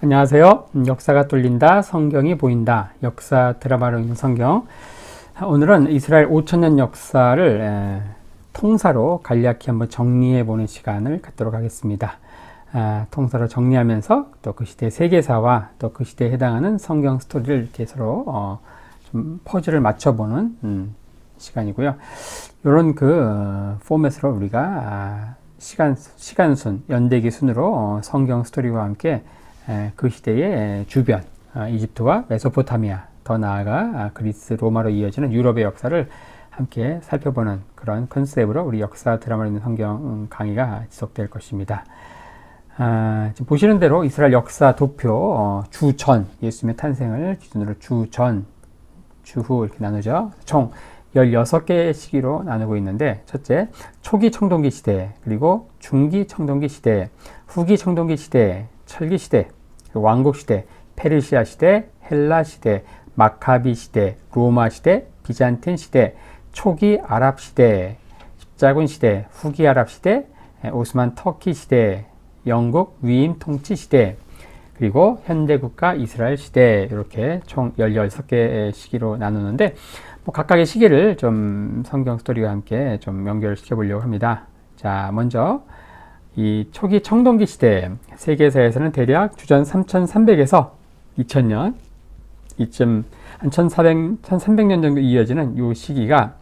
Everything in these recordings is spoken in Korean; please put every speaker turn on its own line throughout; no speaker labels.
안녕하세요. 역사가 뚫린다, 성경이 보인다. 역사 드라마로 읽는 성경. 오늘은 이스라엘 5천년 역사를 통사로 간략히 한번 정리해보는 시간을 갖도록 하겠습니다. 통사로 정리하면서 또 그 시대의 세계사와 또 그 시대에 해당하는 성경 스토리를 이렇게 서로 좀 퍼즐을 맞춰보는 시간이고요. 이런 포맷으로 우리가 시간순, 연대기 순으로 성경 스토리와 함께 그 시대의 주변, 이집트와 메소포타미아, 더 나아가 그리스, 로마로 이어지는 유럽의 역사를 함께 살펴보는 그런 컨셉으로 우리 역사 드라마로 있는 성경 강의가 지속될 것입니다. 지금 보시는 대로 이스라엘 역사 도표 주전, 예수님의 탄생을 기준으로 주전, 주후 이렇게 나누죠. 총 16개의 시기로 나누고 있는데, 첫째, 초기 청동기 시대, 그리고 중기 청동기 시대, 후기 청동기 시대, 철기 시대, 왕국 시대, 페르시아 시대, 헬라 시대, 마카비 시대, 로마 시대, 비잔틴 시대, 초기 아랍 시대, 십자군 시대, 후기 아랍 시대, 오스만 터키 시대, 영국 위임 통치 시대, 그리고 현대국가 이스라엘 시대, 이렇게 총 16개의 시기로 나누는데, 각각의 시기를 좀 성경 스토리와 함께 좀 연결시켜 보려고 합니다. 자, 먼저 이 초기 청동기 시대, 세계사에서는 대략 주전 3300에서 2000년, 이쯤 한 1300년 정도 이어지는 이 시기가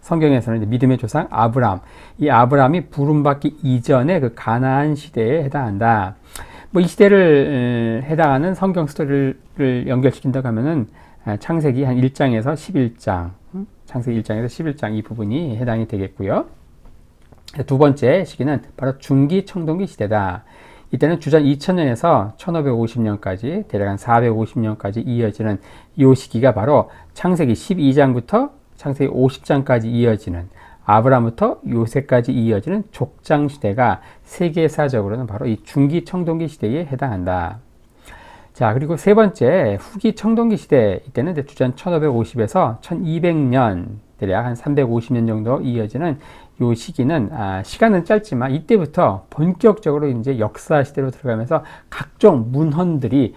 성경에서는 이제 믿음의 조상 아브람, 이 아브람이 부름받기 이전의 그 가나안 시대에 해당한다. 이 시대를 해당하는 성경 스토리를 연결시킨다고 하면은 창세기 한 1장에서 11장, 창세기 1장에서 11장 이 부분이 해당이 되겠고요. 두 번째 시기는 바로 중기 청동기 시대다. 이때는 주전 2000년에서 1550년까지 대략 한 450년까지 이어지는 이 시기가 바로 창세기 12장부터 창세기 50장까지 이어지는, 아브라함부터 요새까지 이어지는 족장 시대가 세계사적으로는 바로 이 중기 청동기 시대에 해당한다. 자, 그리고 세 번째 후기 청동기 시대, 이때는 주전 1550에서 1200년, 대략 한 350년 정도 이어지는 이 시기는 시간은 짧지만 이때부터 본격적으로 이제 역사 시대로 들어가면서 각종 문헌들이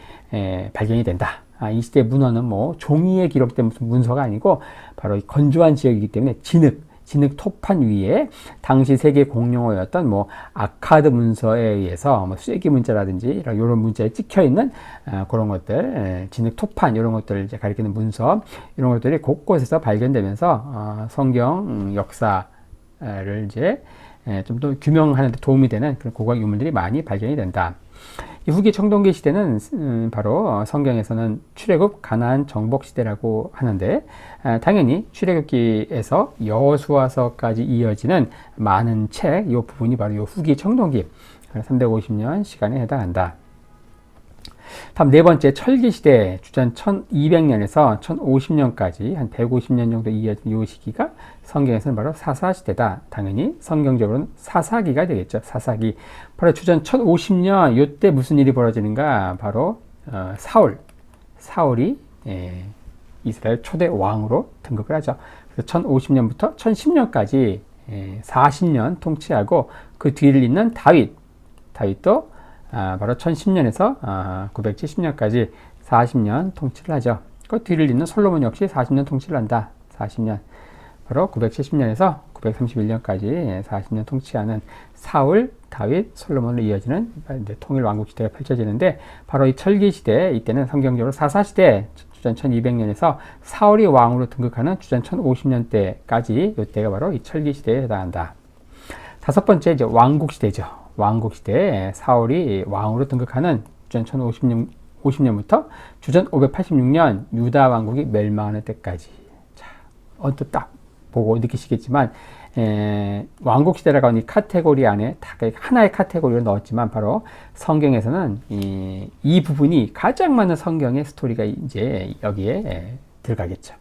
발견이 된다. 이 시대 문헌은 뭐 종이에 기록된 무슨 문서가 아니고 바로 이 건조한 지역이기 때문에 진흙 토판 위에 당시 세계 공용어였던 뭐 아카드 문서에 의해서 뭐 쐐기 문자라든지 이런 문자에 찍혀 있는 그런 것들, 진흙 토판 이런 것들을 이제 가리키는 문서, 이런 것들이 곳곳에서 발견되면서 성경 역사를 이제 좀 더 규명하는 데 도움이 되는 그런 고고학 유물들이 많이 발견이 된다. 이 후기 청동기 시대는 바로 성경에서는 출애굽 가나안 정복 시대라고 하는데, 당연히 출애굽기에서 여호수아서까지 이어지는 많은 책, 이 부분이 바로 이 후기 청동기 350년 시간에 해당한다. 다음 네 번째 철기 시대, 주전 1200년에서 1050년까지 한 150년 정도 이어진 이 시기가 성경에서는 바로 사사시대다. 당연히 성경적으로는 사사기가 되겠죠. 사사기. 바로 주전 1050년, 이때 무슨 일이 벌어지는가? 바로 사울이 이스라엘 초대 왕으로 등극을 하죠. 그래서 1050년부터 1010년까지 40년 통치하고, 그 뒤를 잇는 다윗도 바로 1010년에서 970년까지 40년 통치를 하죠. 그 뒤를 잇는 솔로몬 역시 40년 통치를 한다. 40년. 바로 970년에서 931년까지 40년 통치하는 사울, 다윗, 솔로몬으로 이어지는 통일 왕국 시대가 펼쳐지는데, 바로 이 철기 시대, 이때는 성경적으로 사사시대, 주전 1200년에서 사울이 왕으로 등극하는 주전 1050년대까지, 이때가 바로 이 철기 시대에 해당한다. 다섯 번째 이제 왕국 시대죠. 왕국 시대에 사울이 왕으로 등극하는 주전 1050년부터 주전 586년 유다 왕국이 멸망하는 때까지. 자, 언뜻 딱 보고 느끼시겠지만, 왕국 시대라고 하는 이 카테고리 안에 다 하나의 카테고리로 넣었지만, 바로 성경에서는 이 부분이 가장 많은 성경의 스토리가 이제 여기에 들어가겠죠.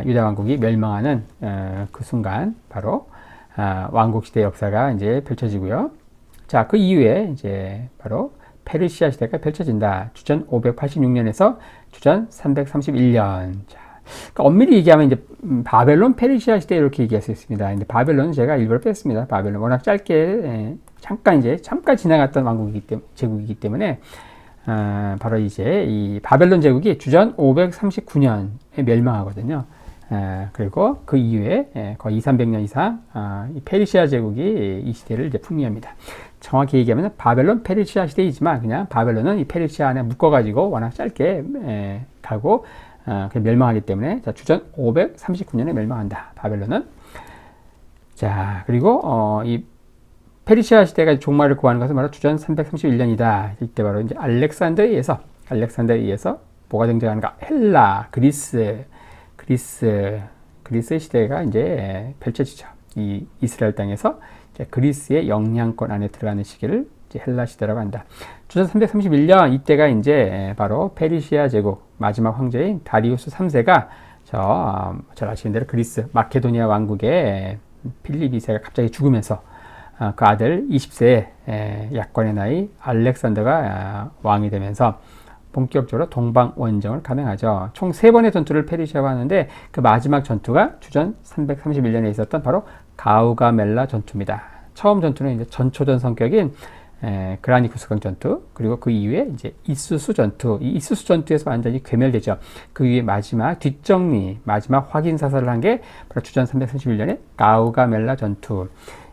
유다 왕국이 멸망하는 그 순간, 바로 왕국 시대 역사가 이제 펼쳐지고요. 자, 그 이후에 이제 바로 페르시아 시대가 펼쳐진다. 주전 586년에서 주전 331년. 자, 그러니까 엄밀히 얘기하면 이제 바벨론, 페르시아 시대 이렇게 얘기할 수 있습니다. 근데 바벨론은 제가 일부러 뺐습니다. 바벨론 워낙 짧게 잠깐 지나갔던 왕국이기 때문에, 제국이기 때문에 바로 이제 이 바벨론 제국이 주전 539년에 멸망하거든요. 그리고 그 이후에 거의 200~300년 이상 이 페르시아 제국이 이 시대를 이제 풍미합니다. 정확히 얘기하면 바벨론 페르시아 시대이지만 그냥 바벨론은 이 페르시아 안에 묶어가지고 워낙 짧게 가고 멸망하기 때문에 자, 주전 539년에 멸망한다. 바벨론은. 자, 그리고 이 페르시아 시대가 종말을 구하는 것은 바로 주전 331년이다. 이때 바로 이제 알렉산더에서 뭐가 등장하는가? 헬라, 그리스 시대가 이제 펼쳐지죠. 이 이스라엘 땅에서 이제 그리스의 영향권 안에 들어가는 시기를 이제 헬라 시대라고 한다. 주전 331년 이때가 이제 바로 페르시아 제국 마지막 황제인 다리우스 3세가 잘 아시는 대로 그리스 마케도니아 왕국의 필립 2세가 갑자기 죽으면서 그 아들 20세의 약관의 나이 알렉산더가 왕이 되면서 본격적으로 동방 원정을 감행하죠. 총 3번의 전투를 페르시아가 하는데 그 마지막 전투가 주전 331년에 있었던 바로 가우가멜라 전투입니다. 처음 전투는 이제 전초전 성격인 그라니쿠스강 전투, 그리고 그 이후에 이제 이수수 전투. 이 이수수 전투에서 완전히 괴멸되죠. 그 이후에 마지막 뒷정리, 마지막 확인 사살을 한 게 바로 주전 331년에 가우가멜라 전투.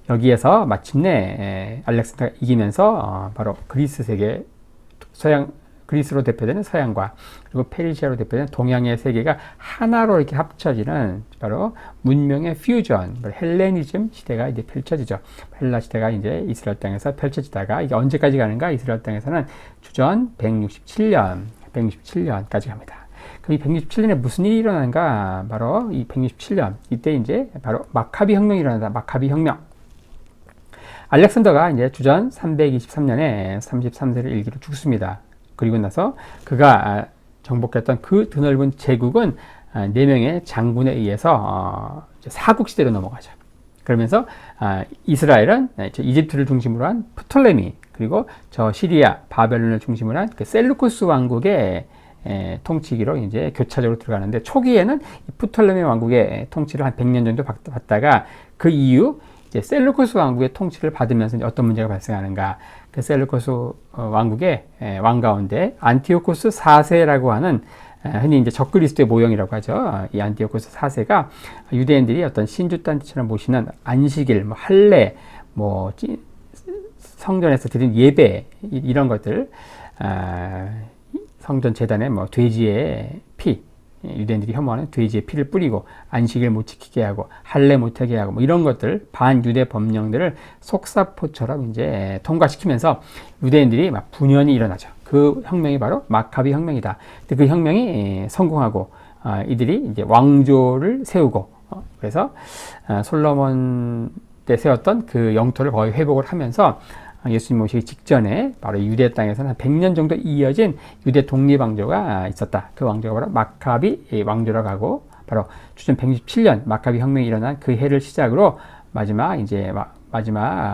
여기에서 마침내 알렉산더가 이기면서 바로 그리스 세계 그리스로 대표되는 서양과 그리고 페르시아로 대표되는 동양의 세계가 하나로 이렇게 합쳐지는 바로 문명의 퓨전, 헬레니즘 시대가 이제 펼쳐지죠. 헬라 시대가 이제 이스라엘 땅에서 펼쳐지다가 이게 언제까지 가는가? 이스라엘 땅에서는 주전 167년까지 갑니다. 그럼 이 167년에 무슨 일이 일어나는가? 바로 이 167년 이때 이제 바로 마카비 혁명이 일어난다. 마카비 혁명. 알렉산더가 이제 주전 323년에 33세를 일기로 죽습니다. 그리고 나서 그가 정복했던 그 드넓은 제국은 4명의 장군에 의해서 사국 시대로 넘어가죠. 그러면서 이스라엘은 이집트를 중심으로 한 프톨레미, 그리고 저 시리아, 바벨론을 중심으로 한 그 셀루쿠스 왕국의 통치기로 이제 교차적으로 들어가는데, 초기에는 이 프톨레미 왕국의 통치를 한 100년 정도 받다가 그 이후 이제 셀루쿠스 왕국의 통치를 받으면서 어떤 문제가 발생하는가? 그 셀루쿠스 왕국의 왕 가운데 안티오코스 4세라고 하는, 흔히 이제 적그리스도의 모형이라고 하죠. 이 안티오코스 4세가 유대인들이 어떤 신주단체처럼 모시는 안식일, 뭐 할례, 뭐 성전에서 드린 예배, 이런 것들, 성전 제단에 뭐 돼지의 피, 유대인들이 혐오하는 돼지의 피를 뿌리고 안식일 못 지키게 하고 할례 못하게 하고 뭐 이런 것들, 반유대 법령들을 속사포처럼 이제 통과시키면서 유대인들이 막 분연이 일어나죠. 그 혁명이 바로 마카비 혁명이다. 근데 그 혁명이 성공하고 이들이 이제 왕조를 세우고, 그래서 솔로몬 때 세웠던 그 영토를 거의 회복을 하면서 예수님 오시기 직전에 바로 유대 땅에서는 한 100년 정도 이어진 유대 독립왕조가 있었다. 그 왕조가 바로 마카비 왕조라고 하고, 바로 주전 167년 마카비 혁명이 일어난 그 해를 시작으로 마지막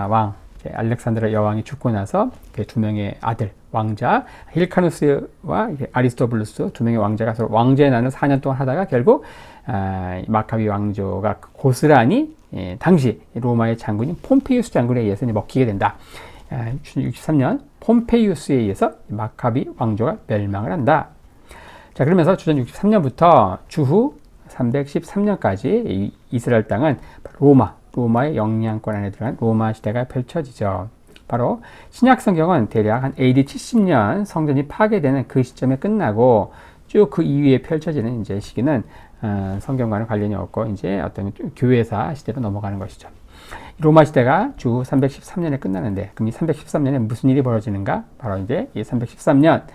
왕 알렉산드라 여왕이 죽고 나서 그 2명의 아들 왕자 힐카누스와 아리스토블루스 2명의 왕자가 서로 왕좌의 난을 4년 동안 하다가 결국 마카비 왕조가 고스란히 당시 로마의 장군인 폼페이우스 장군에 의해서 먹히게 된다. 63년 폼페이우스에 의해서 마카비 왕조가 멸망을 한다. 자, 그러면서 주전 63년부터 주후 313년까지 이스라엘 땅은 로마의 영향권 안에 들어간 로마 시대가 펼쳐지죠. 바로 신약 성경은 대략 한 AD 70년 성전이 파괴되는 그 시점에 끝나고 쭉 그 이후에 펼쳐지는 이제 시기는 성경과는 관련이 없고 이제 어떤 교회사 시대로 넘어가는 것이죠. 로마 시대가 주 313년에 끝나는데, 그럼 이 313년에 무슨 일이 벌어지는가? 바로 이제 이 313년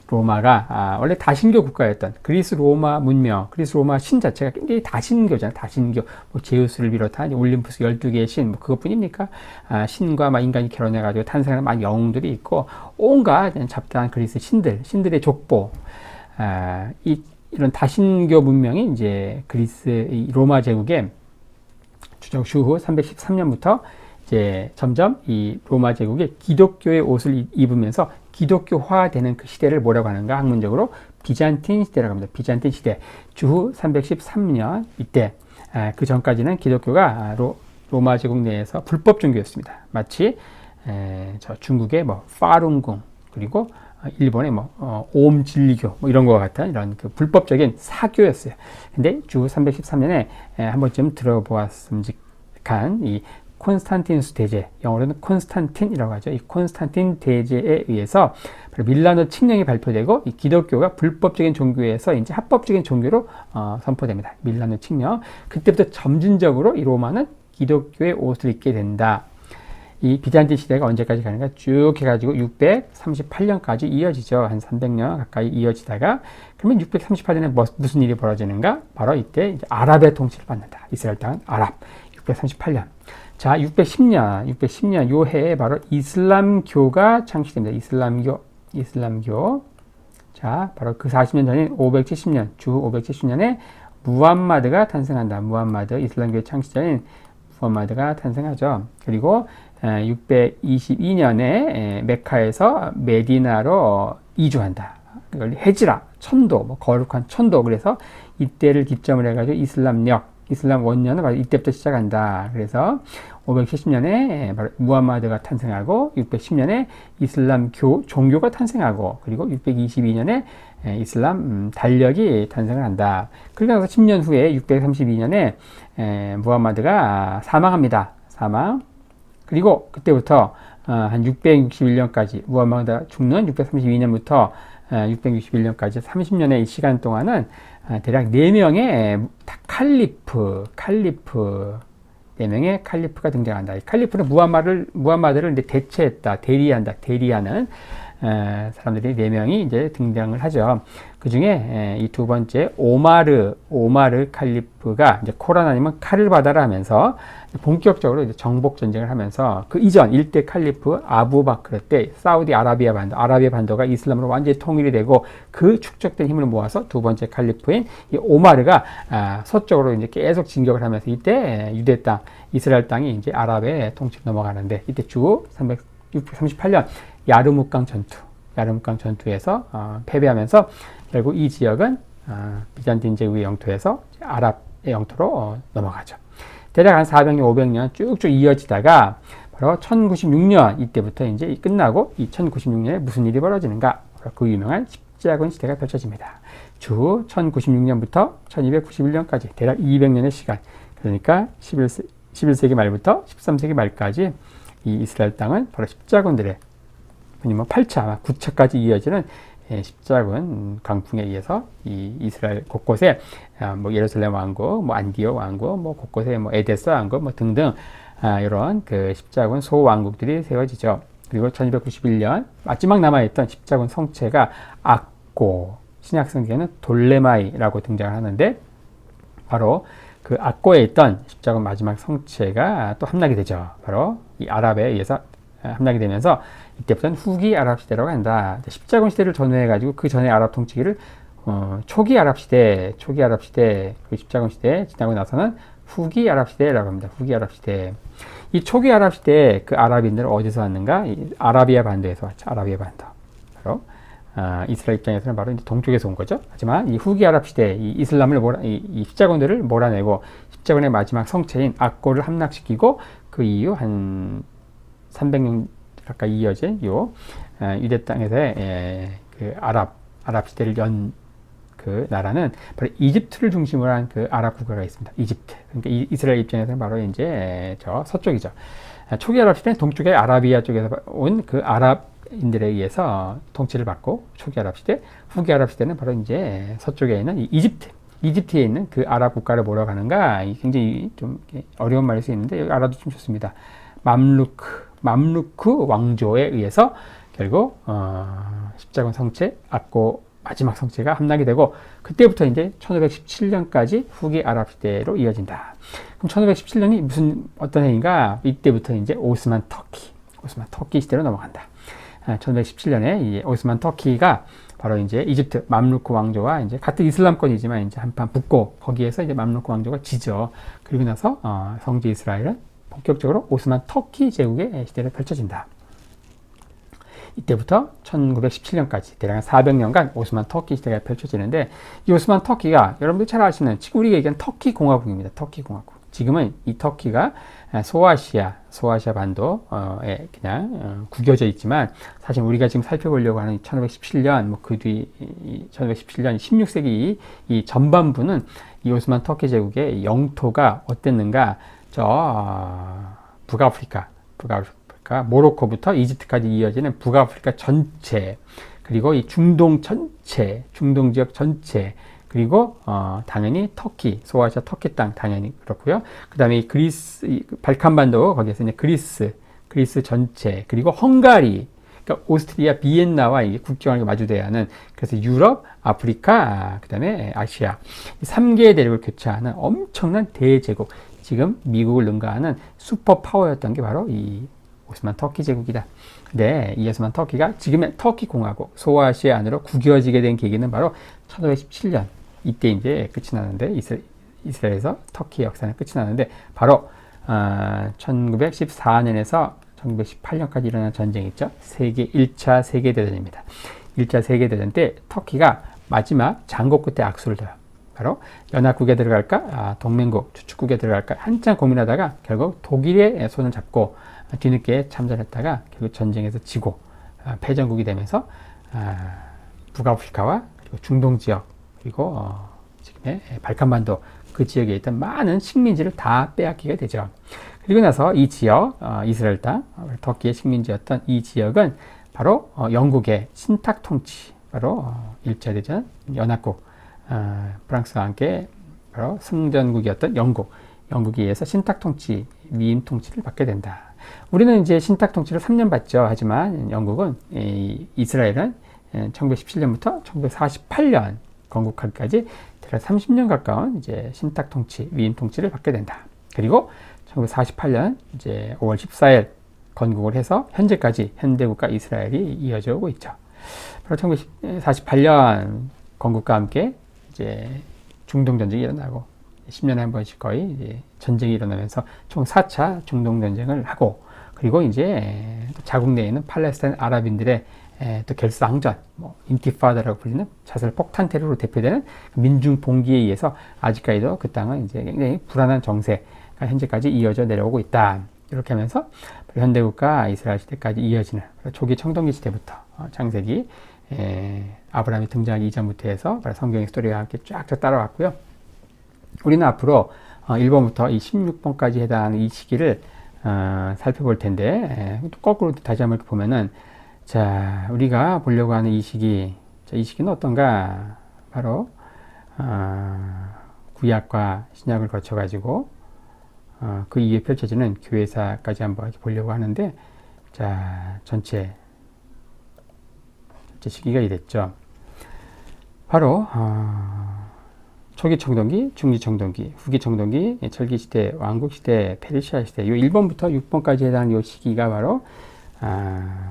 로마가 원래 다신교 국가였던 그리스 로마 문명, 그리스 로마 신 자체가 굉장히 다신교잖아요. 다신교, 뭐 제우스를 비롯한 올림푸스 12개의 신, 뭐 그것뿐입니까? 신과 막 인간이 결혼해가지고 탄생하는 많은 영웅들이 있고, 온갖 잡다한 그리스 신들의 족보, 이런 다신교 문명이 이제 이 로마 제국의 주후 313년부터 이제 점점 이 로마 제국이 기독교의 옷을 입으면서 기독교화되는 그 시대를 뭐라고 하는가? 학문적으로 비잔틴 시대라고 합니다. 비잔틴 시대. 주후 313년 이때, 그 전까지는 기독교가 로마 제국 내에서 불법 종교였습니다. 마치 저 중국의 뭐 파룬궁, 그리고 일본의 오음 진리교 이런 것과 같은 이런 그 불법적인 사교였어요. 근데 주 313년에 한 번쯤 들어보았으면 한 이 콘스탄티누스 대제, 영어로는 콘스탄틴이라고 하죠. 이 콘스탄틴 대제에 의해서 밀라노 칙령이 발표되고 이 기독교가 불법적인 종교에서 이제 합법적인 종교로 선포됩니다. 밀라노 칙령. 그때부터 점진적으로 이 로마는 기독교의 옷을 입게 된다. 이 비잔틴 시대가 언제까지 가는가 쭉 해가지고 638년까지 이어지죠. 한 300년 가까이 이어지다가 그러면 638년에 무슨 일이 벌어지는가? 바로 이때 이제 아랍의 통치를 받는다. 이스라엘 땅은 아랍. 638년. 자, 610년 요 해에 바로 이슬람교가 창시됩니다. 이슬람교. 자, 바로 그 40년 전인 570년, 주 570년에 무함마드가 탄생한다. 이슬람교의 창시자인 무함마드가 탄생하죠. 그리고 622년에 메카에서 메디나로 이주한다. 이걸 헤지라, 천도, 거룩한 천도. 그래서 이때를 기점으로 해가지고 이슬람 원년은 바로 이때부터 시작한다. 그래서 570년에 바로 무함마드가 탄생하고 610년에 이슬람 종교가 탄생하고 그리고 622년에 이슬람 달력이 탄생을 한다. 그러고 나서 10년 후에 632년에 무함마드가 사망합니다. 그리고 그때부터 한 661년까지 무함마드가 죽는 632년부터 661년까지 30년의 이 시간 동안은 대략 4명의 칼리프 4명의 칼리프가 등장한다. 이 칼리프는 무함마드를 이제 대리하는 사람들이 4명이 이제 등장을 하죠. 그 중에 이 두 번째 오마르 칼리프가 이제 코란 아니면 칼을 받아라 하면서 본격적으로 이제 정복 전쟁을 하면서 그 이전 일대 칼리프 아부바크르 때 사우디 아라비아 반도가 이슬람으로 완전히 통일이 되고 그 축적된 힘을 모아서 두 번째 칼리프인 이 오마르가 서쪽으로 이제 계속 진격을 하면서 이때 유대 땅, 이스라엘 땅이 이제 아랍의 통치로 넘어가는데 이때 주 638년 야르묵강 전투에서 패배하면서 결국 이 지역은 비잔틴 제국의 영토에서 아랍의 영토로 넘어가죠. 대략 한 400년, 500년 쭉쭉 이어지다가 바로 1096년 이때부터 이제 끝나고 이 1096년에 무슨 일이 벌어지는가? 바로 그 유명한 십자군 시대가 펼쳐집니다. 주 1096년부터 1291년까지 대략 200년의 시간. 그러니까 11세기 말부터 13세기 말까지 이 이스라엘 땅은 바로 십자군들의 8차, 9차까지 이어지는 십자군 강풍에 의해서 이 이스라엘 곳곳에 예루살렘 왕국, 안디옥 왕국, 곳곳에 에데스 왕국 등등 이런 그 십자군 소왕국들이 세워지죠. 그리고 1291년 마지막 남아있던 십자군 성체가 악고, 신약성경에는 돌레마이라고 등장을 하는데 바로 그 악고에 있던 십자군 마지막 성체가 또 함락이 되죠. 바로 이 아랍에 의해서 함락이 되면서 이때부터는 후기 아랍 시대라고 한다. 십자군 시대를 전후해가지고 그 전에 아랍 통치기를 초기 아랍 시대, 그 십자군 시대 지나고 나서는 후기 아랍 시대라고 합니다. 후기 아랍 시대. 이 초기 아랍 시대 그 아랍인들은 어디서 왔는가? 이 아라비아 반도에서 왔죠. 아라비아 반도. 바로 이스라엘 입장에서는 바로 이제 동쪽에서 온 거죠. 하지만 이 후기 아랍 시대 이 이슬람을 이 십자군들을 몰아내고 십자군의 마지막 성체인 악고를 함락시키고 그 이후 한 300년 가까이 이어진 유대 땅에서의 그 아랍 시대를 연 그 나라는 바로 이집트를 중심으로 한 그 아랍 국가가 있습니다. 이집트. 그러니까 이스라엘 입장에서는 바로 이제 저 서쪽이죠. 초기 아랍 시대는 동쪽의 아라비아 쪽에서 온 그 아랍인들에 의해서 통치를 받고 초기 아랍 시대, 후기 아랍 시대는 바로 이제 서쪽에 있는 이집트에 있는 그 아랍 국가를 뭐라고 하는가? 굉장히 좀 어려운 말일 수 있는데 여기 알아도 좀 좋습니다. 맘루크 왕조에 의해서 결국 십자군 성체, 악고 마지막 성체가 함락이 되고 그때부터 이제 1517년까지 후기 아랍 시대로 이어진다. 그럼 1517년이 어떤 해인가? 이때부터 이제 오스만 터키 시대로 넘어간다. 1517년에 이 오스만 터키가 바로 이제 이집트 맘루크 왕조와 이제 같은 이슬람권이지만 이제 한판 붙고 거기에서 이제 맘루크 왕조가 지죠. 그리고 나서 성지 이스라엘은 본격적으로 오스만 터키 제국의 시대를 펼쳐진다. 이때부터 1917년까지 대략 400년간 오스만 터키 시대가 펼쳐지는데 이 오스만 터키가 여러분들이 잘 아시는 지금 우리가 얘기하는 터키 공화국입니다. 터키 공화국. 지금은 이 터키가 소아시아 반도에 그냥 구겨져 있지만 사실 우리가 지금 살펴보려고 하는 1517년 뭐 그 뒤 1517년 16세기 이 전반부는 이 오스만 터키 제국의 영토가 어땠는가? 북아프리카 모로코부터 이집트까지 이어지는 북아프리카 전체, 그리고 이 중동 전체, 중동 지역 전체, 그리고 당연히 터키, 소아시아 터키 땅 당연히 그렇고요. 그다음에 이 그리스, 발칸반도 거기에서 이제 그리스 전체, 그리고 헝가리, 그러니까 오스트리아, 비엔나와 이게 국경을 마주대야 하는, 그래서 유럽, 아프리카, 그다음에 아시아, 이 3개의 대륙을 교차하는 엄청난 대제국, 지금 미국을 능가하는 슈퍼 파워였던 게 바로 이 오스만 터키 제국이다. 네, 이 오스만 터키가 지금의 터키 공화국, 소아시아 안으로 구겨지게 된 계기는 바로 1517년, 이때 이제 끝이 나는데, 이스라엘에서 터키 역사는 끝이 나는데, 바로 1914년에서 1918년까지 일어난 전쟁이 있죠. 1차 세계대전입니다. 1차 세계대전 때 터키가 마지막 장고 끝에 악수를 둬요. 바로 연합국에 들어갈까, 동맹국, 주축국에 들어갈까 한참 고민하다가 결국 독일의 손을 잡고 뒤늦게 참전했다가 결국 전쟁에서 지고 패전국이 되면서 북아프리카와 그리고 중동 지역, 그리고 지금의 발칸반도 그 지역에 있던 많은 식민지를 다 빼앗기게 되죠. 그리고 나서 이 지역, 이스라엘 땅, 터키의 식민지였던 이 지역은 바로 영국의 신탁 통치, 바로 1차 대전 연합국, 프랑스와 함께 바로 승전국이었던 영국에 의해서 신탁 통치, 위임 통치를 받게 된다. 우리는 이제 신탁 통치를 3년 받죠. 하지만 영국은, 이스라엘은 1917년부터 1948년 건국하기까지 대략 30년 가까운 이제 신탁 통치, 위임 통치를 받게 된다. 그리고 1948년 이제 5월 14일 건국을 해서 현재까지 현대국가 이스라엘이 이어져 오고 있죠. 바로 1948년 건국과 함께 이제 중동 전쟁이 일어나고 10년에 한 번씩 거의 이제 전쟁이 일어나면서 총 4차 중동 전쟁을 하고, 그리고 이제 자국 내에 있는 팔레스타인 아랍인들의 또 결사항전, 뭐 인티파다라고 불리는 자살 폭탄 테러로 대표되는 민중 봉기에 의해서 아직까지도 그 땅은 이제 굉장히 불안한 정세가 현재까지 이어져 내려오고 있다. 이렇게 하면서 현대국가 이스라엘 시대까지 이어지는 초기 청동기 시대부터 창세기 아브라함이 등장하기 이전부터 해서 성경의 스토리와 함께 쫙쫙 따라왔고요. 우리는 앞으로 1번부터 이 16번까지 해당하는 이 시기를 살펴볼 텐데, 거꾸로 다시 한번 보면은, 자, 우리가 보려고 하는 이 시기, 자, 이 시기는 어떤가? 바로 구약과 신약을 거쳐가지고 그 이후에 펼쳐지는 교회사까지 한번 보려고 하는데, 자, 전체 시기가 이랬죠. 바로 초기 청동기, 중기 청동기, 후기 청동기, 철기 시대, 왕국 시대, 페르시아 시대, 이 1번부터 6번까지 해당하는 이 시기가 바로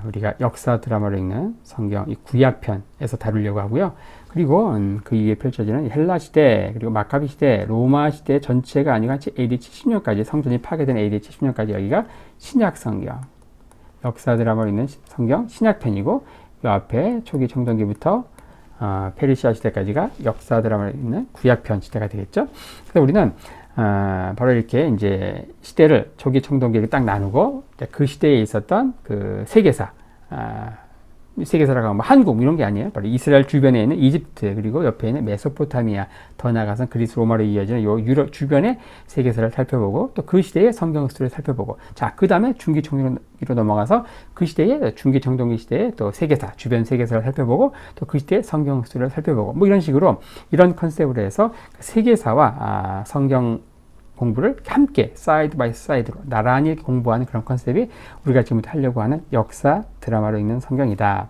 우리가 역사 드라마로 읽는 성경 이 구약편에서 다루려고 하고요. 그리고 그 이후에 펼쳐지는 헬라 시대, 그리고 마카비 시대, 로마 시대 전체가 아니고 AD 70년까지, 성전이 파괴된 AD 70년까지 여기가 신약 성경, 역사 드라마로 읽는 성경 신약편이고, 이 앞에 초기 청동기부터 페르시아 시대까지가 역사 드라마를 읽는 구약편 시대가 되겠죠. 그래서 우리는 바로 이렇게 이제 시대를 초기 청동기를 딱 나누고, 그 시대에 있었던 그 세계사, 세계사라고 하면 한국 이런 게 아니에요. 바로 이스라엘 주변에 있는 이집트, 그리고 옆에 있는 메소포타미아, 더 나아가서 그리스 로마로 이어지는 요 유럽 주변의 세계사를 살펴보고, 또 그 시대의 성경 스토리를 살펴보고, 자, 그 다음에 중기 청동기로 넘어가서 그 시대의 중기 청동기 시대의 또 세계사, 주변 세계사를 살펴보고, 또 그 시대의 성경 스토리를 살펴보고, 뭐 이런 식으로 이런 컨셉으로 해서 세계사와 성경 공부를 함께 사이드 바이 사이드로 나란히 공부하는 그런 컨셉이 우리가 지금부터 하려고 하는 역사 드라마로 읽는 성경이다.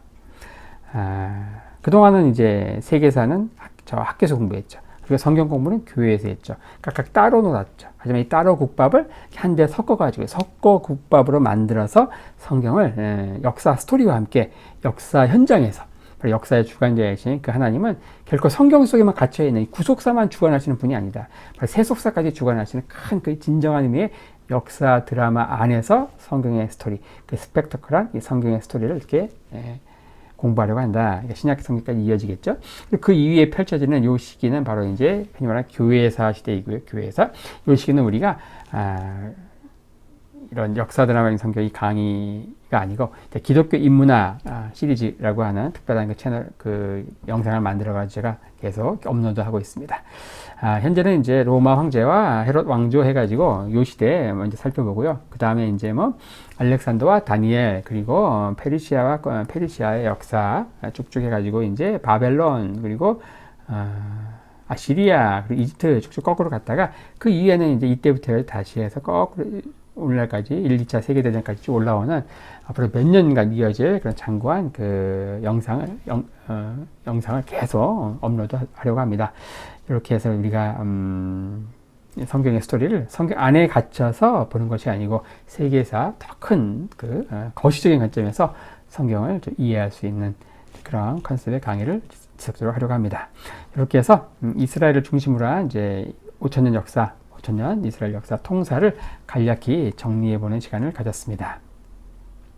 그동안은 이제 세계사는 학교에서 공부했죠. 그리고 성경 공부는 교회에서 했죠. 각각 따로 놀았죠. 하지만 이 따로 국밥을 한데 섞어가지고 섞어 국밥으로 만들어서 성경을 역사 스토리와 함께 역사 현장에서, 역사의 주관자이신 그 하나님은 결코 성경 속에만 갇혀있는 구속사만 주관하시는 분이 아니다. 세속사까지 주관하시는 큰 그 진정한 의미의 역사 드라마 안에서 성경의 스토리, 그 스펙터클한 이 성경의 스토리를 이렇게 공부하려고 한다. 신약 성경까지 이어지겠죠. 그 이후에 펼쳐지는 요 시기는 바로 이제 흔히 말하는 교회사 시대이고요. 교회사. 요 시기는 우리가 이런 역사 드라마 성경이 강의가 아니고 기독교 인문화 시리즈라고 하는 특별한 그 채널 그 영상을 만들어가지고 제가 계속 업로드하고 있습니다. 현재는 이제 로마 황제와 헤롯 왕조 해가지고 요 시대 먼저 살펴보고요. 그 다음에 이제 뭐 알렉산더와 다니엘 그리고 페르시아의 역사 쭉쭉 해가지고 이제 바벨론 그리고 아시리아 그리고 이집트 쭉쭉 거꾸로 갔다가 그 이후에는 이제 이때부터 다시 해서 거꾸로 오늘날까지 1, 2차 세계대전까지 쭉 올라오는 앞으로 몇 년간 이어질 그런 장구한 그 영상을 계속 업로드 하려고 합니다. 이렇게 해서 우리가 성경의 스토리를 성경 안에 갇혀서 보는 것이 아니고 세계사 더 큰 그 거시적인 관점에서 성경을 좀 이해할 수 있는 그런 컨셉의 강의를 지속적으로 하려고 합니다. 이렇게 해서 이스라엘을 중심으로 한 이제 5,000년 이스라엘 역사 통사를 간략히 정리해보는 시간을 가졌습니다.